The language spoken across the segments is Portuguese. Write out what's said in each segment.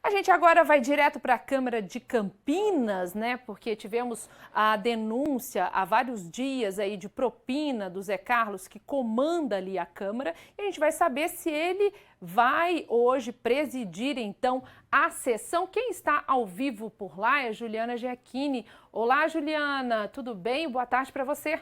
A gente agora vai direto para a Câmara de Campinas, né? Porque tivemos a denúncia há vários dias aí de propina do Zé Carlos, que comanda ali a Câmara. E a gente vai saber se ele vai hoje presidir, então, a sessão. Quem está ao vivo por lá é a Juliana Giachini. Olá, Juliana, tudo bem? Boa tarde para você.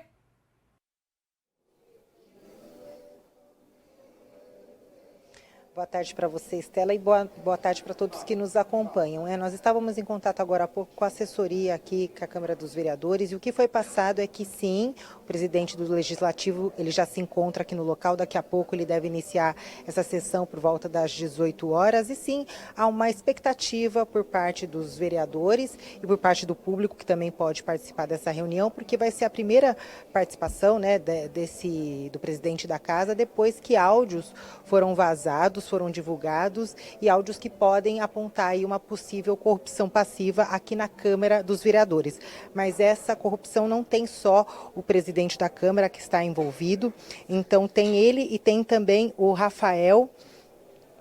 Boa tarde para você, Estela, e boa tarde para todos que nos acompanham. Nós estávamos em contato agora há pouco com a assessoria aqui com a Câmara dos Vereadores, e o que foi passado é que sim, o presidente do Legislativo ele já se encontra aqui no local, daqui a pouco ele deve iniciar essa sessão por volta das 18 horas, e sim, há uma expectativa por parte dos vereadores e por parte do público que também pode participar dessa reunião, porque vai ser a primeira participação, né, do presidente da casa, depois que áudios foram vazados, foram divulgados, e áudios que podem apontar aí uma possível corrupção passiva aqui na Câmara dos Vereadores. Mas essa corrupção não tem só o presidente da Câmara que está envolvido, então tem ele e tem também o Rafael,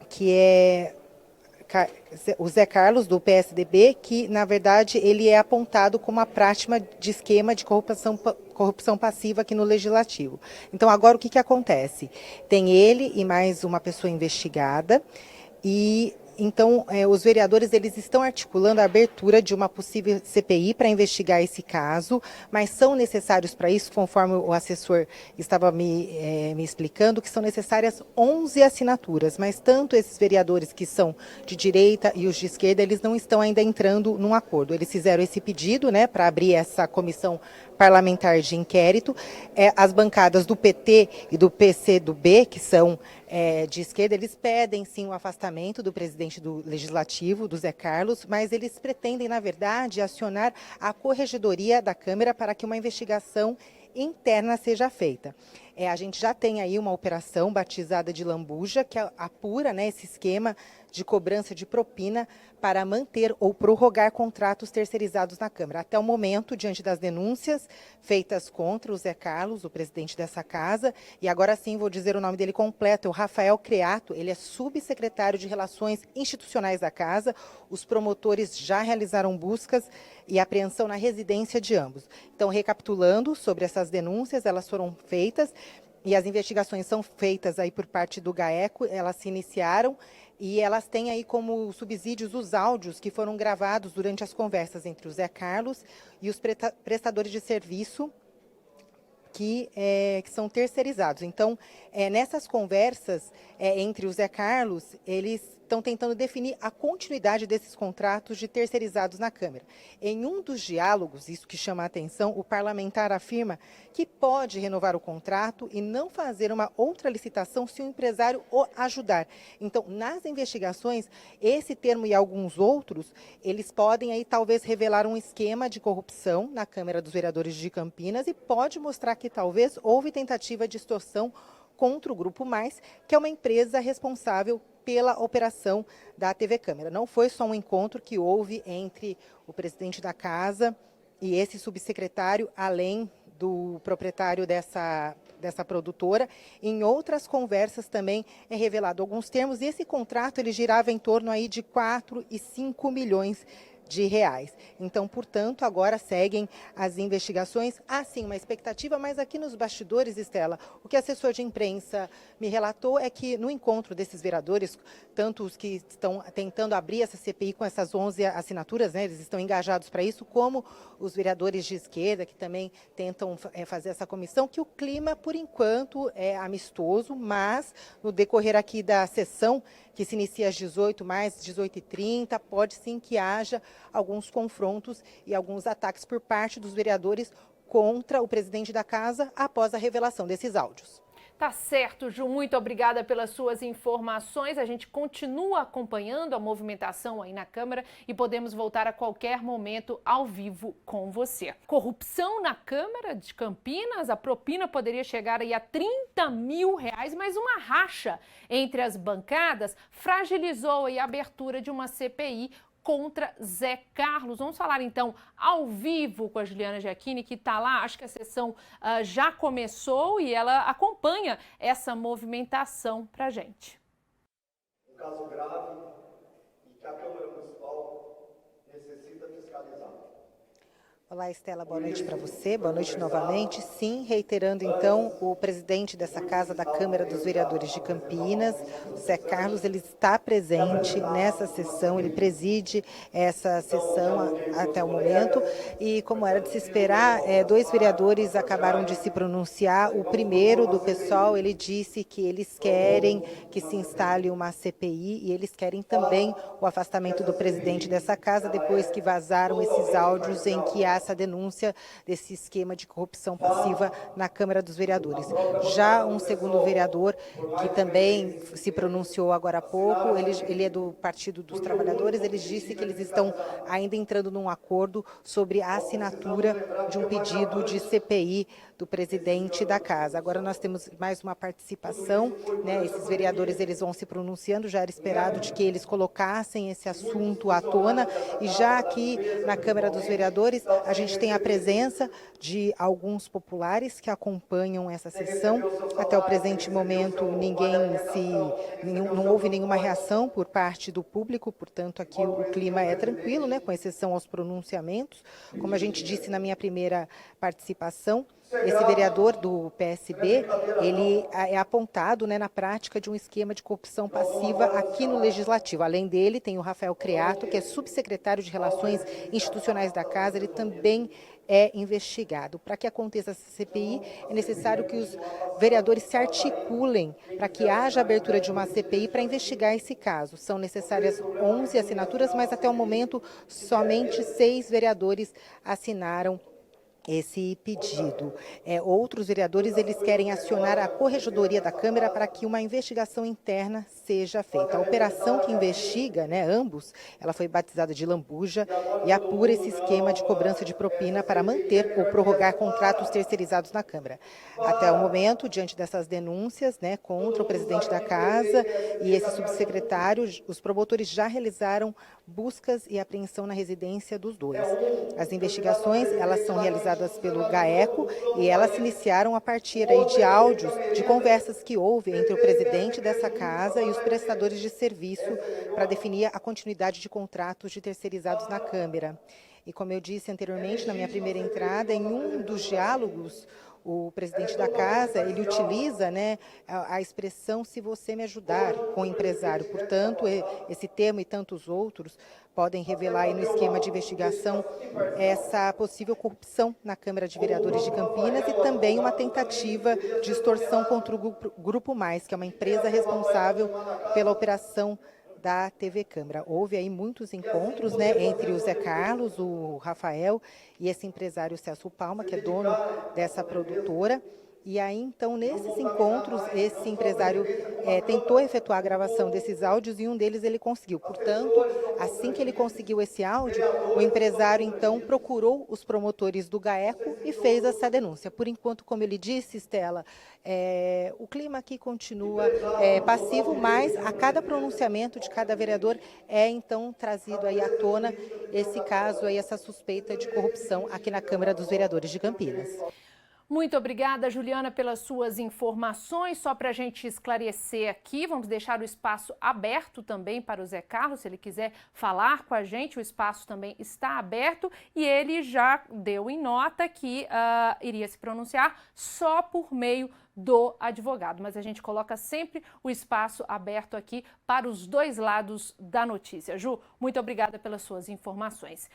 que é o Zé Carlos, do PSDB, que, na verdade, ele é apontado como a prática de esquema de corrupção passiva aqui no Legislativo. Então, agora, o que acontece? Tem ele e mais uma pessoa investigada, e então os vereadores eles estão articulando a abertura de uma possível CPI para investigar esse caso, mas são necessários para isso, conforme o assessor estava me explicando, que são necessárias 11 assinaturas, mas tanto esses vereadores que são de direita e os de esquerda, eles não estão ainda entrando num acordo. Eles fizeram esse pedido, né, para abrir essa comissão parlamentar de inquérito. As bancadas do PT e do PCdoB, que são de esquerda, eles pedem sim o afastamento do presidente do Legislativo, do Zé Carlos, mas eles pretendem, na verdade, acionar a corregedoria da Câmara para que uma investigação interna seja feita. A gente já tem aí uma operação batizada de Lambuja, que apura, né, esse esquema de cobrança de propina para manter ou prorrogar contratos terceirizados na Câmara. Até o momento, diante das denúncias feitas contra o Zé Carlos, o presidente dessa casa, e agora sim vou dizer o nome dele completo, é o Rafael Creato, ele é subsecretário de Relações Institucionais da casa. Os promotores já realizaram buscas e apreensão na residência de ambos. Então, recapitulando sobre essas denúncias, elas foram feitas e as investigações são feitas aí por parte do GAECO, elas se iniciaram e elas têm aí como subsídios os áudios que foram gravados durante as conversas entre o Zé Carlos e os prestadores de serviço que são terceirizados. Então, nessas conversas entre o Zé Carlos, eles estão tentando definir a continuidade desses contratos de terceirizados na Câmara. Em um dos diálogos, isso que chama a atenção, o parlamentar afirma que pode renovar o contrato e não fazer uma outra licitação se o empresário o ajudar. Então, nas investigações, esse termo e alguns outros, eles podem aí talvez revelar um esquema de corrupção na Câmara dos Vereadores de Campinas e pode mostrar que talvez houve tentativa de extorsão contra o Grupo Mais, que é uma empresa responsável pela operação da TV Câmara. Não foi só um encontro que houve entre o presidente da casa e esse subsecretário, além do proprietário dessa produtora. Em outras conversas também é revelado alguns termos, e esse contrato ele girava em torno aí de 4 e 5 milhões de reais. Então, portanto, agora seguem as investigações. Há sim uma expectativa, mas aqui nos bastidores, Estela, o que assessor de imprensa me relatou é que no encontro desses vereadores, tanto os que estão tentando abrir essa CPI com essas 11 assinaturas, né, eles estão engajados para isso, como os vereadores de esquerda que também tentam fazer essa comissão, que o clima, por enquanto, é amistoso, mas no decorrer aqui da sessão, que se inicia às 18, mais 18h30, pode sim que haja alguns confrontos e alguns ataques por parte dos vereadores contra o presidente da casa após a revelação desses áudios. Tá certo, Ju, muito obrigada pelas suas informações. A gente continua acompanhando a movimentação aí na Câmara e podemos voltar a qualquer momento ao vivo com você. Corrupção na Câmara de Campinas, a propina poderia chegar aí a R$30 mil, mas uma racha entre as bancadas fragilizou aí a abertura de uma CPI contra Zé Carlos. Vamos falar então ao vivo com a Juliana Giachini, que está lá. Acho que a sessão já começou e ela acompanha essa movimentação para a gente. Um caso grave e que a Câmara Olá, Estela, boa noite para você, boa noite novamente. Sim, reiterando então, o presidente dessa casa da Câmara dos Vereadores de Campinas, o Zé Carlos, ele está presente nessa sessão, ele preside essa sessão até o momento e, como era de se esperar, dois vereadores acabaram de se pronunciar. O primeiro do PSOL, ele disse que eles querem que se instale uma CPI e eles querem também o afastamento do presidente dessa casa depois que vazaram esses áudios em que há essa denúncia desse esquema de corrupção passiva na Câmara dos Vereadores. Já um segundo vereador, que também se pronunciou agora há pouco, ele é do Partido dos Trabalhadores, ele disse que eles estão ainda entrando num acordo sobre a assinatura de um pedido de CPI do presidente da casa. Agora nós temos mais uma participação, né? Esses vereadores eles vão se pronunciando, já era esperado de que eles colocassem esse assunto à tona, e já aqui na Câmara dos Vereadores a gente tem a presença de alguns populares que acompanham essa sessão. Até o presente momento não houve nenhuma reação por parte do público, portanto aqui o clima é tranquilo, né, com exceção aos pronunciamentos. Como a gente disse na minha primeira participação, esse vereador do PSB, ele é apontado, né, na prática de um esquema de corrupção passiva aqui no Legislativo. Além dele, tem o Rafael Creato, que é subsecretário de Relações Institucionais da Casa, ele também é investigado. Para que aconteça essa CPI, é necessário que os vereadores se articulem para que haja abertura de uma CPI para investigar esse caso. São necessárias 11 assinaturas, mas até o momento somente 6 vereadores assinaram esse pedido. Outros vereadores eles querem acionar a Corregedoria da Câmara para que uma investigação interna seja feita. A operação que investiga, né, ambos, ela foi batizada de Lambuja e apura esse esquema de cobrança de propina para manter ou prorrogar contratos terceirizados na Câmara. Até o momento, diante dessas denúncias, né, contra o presidente da casa e esse subsecretário, os promotores já realizaram buscas e apreensão na residência dos dois. As investigações, elas são realizadas pelo GAECO e elas se iniciaram a partir aí de áudios de conversas que houve entre o presidente dessa casa e os prestadores de serviço para definir a continuidade de contratos de terceirizados na Câmara. E como eu disse anteriormente, na minha primeira entrada, em um dos diálogos, o presidente da casa, ele utiliza, né, a expressão "se você me ajudar" com o empresário. Portanto, esse termo e tantos outros podem revelar aí no esquema de investigação essa possível corrupção na Câmara de Vereadores de Campinas e também uma tentativa de extorsão contra o Grupo Mais, que é uma empresa responsável pela operação da TV Câmara. Houve aí muitos encontros, né, entre o Zé Carlos, o Rafael e esse empresário Celso Palma, que é dono dessa produtora. E aí, então, nesses encontros, esse empresário tentou efetuar a gravação desses áudios e um deles ele conseguiu. Portanto, assim que ele conseguiu esse áudio, o empresário, então, procurou os promotores do GAECO e fez essa denúncia. Por enquanto, como ele disse, Estela, o clima aqui continua passivo, mas a cada pronunciamento de cada vereador então, trazido aí à tona esse caso, aí, essa suspeita de corrupção aqui na Câmara dos Vereadores de Campinas. Muito obrigada, Juliana, pelas suas informações. Só para a gente esclarecer aqui, vamos deixar o espaço aberto também para o Zé Carlos, se ele quiser falar com a gente, o espaço também está aberto e ele já deu em nota que iria se pronunciar só por meio do advogado, mas a gente coloca sempre o espaço aberto aqui para os dois lados da notícia. Ju, muito obrigada pelas suas informações.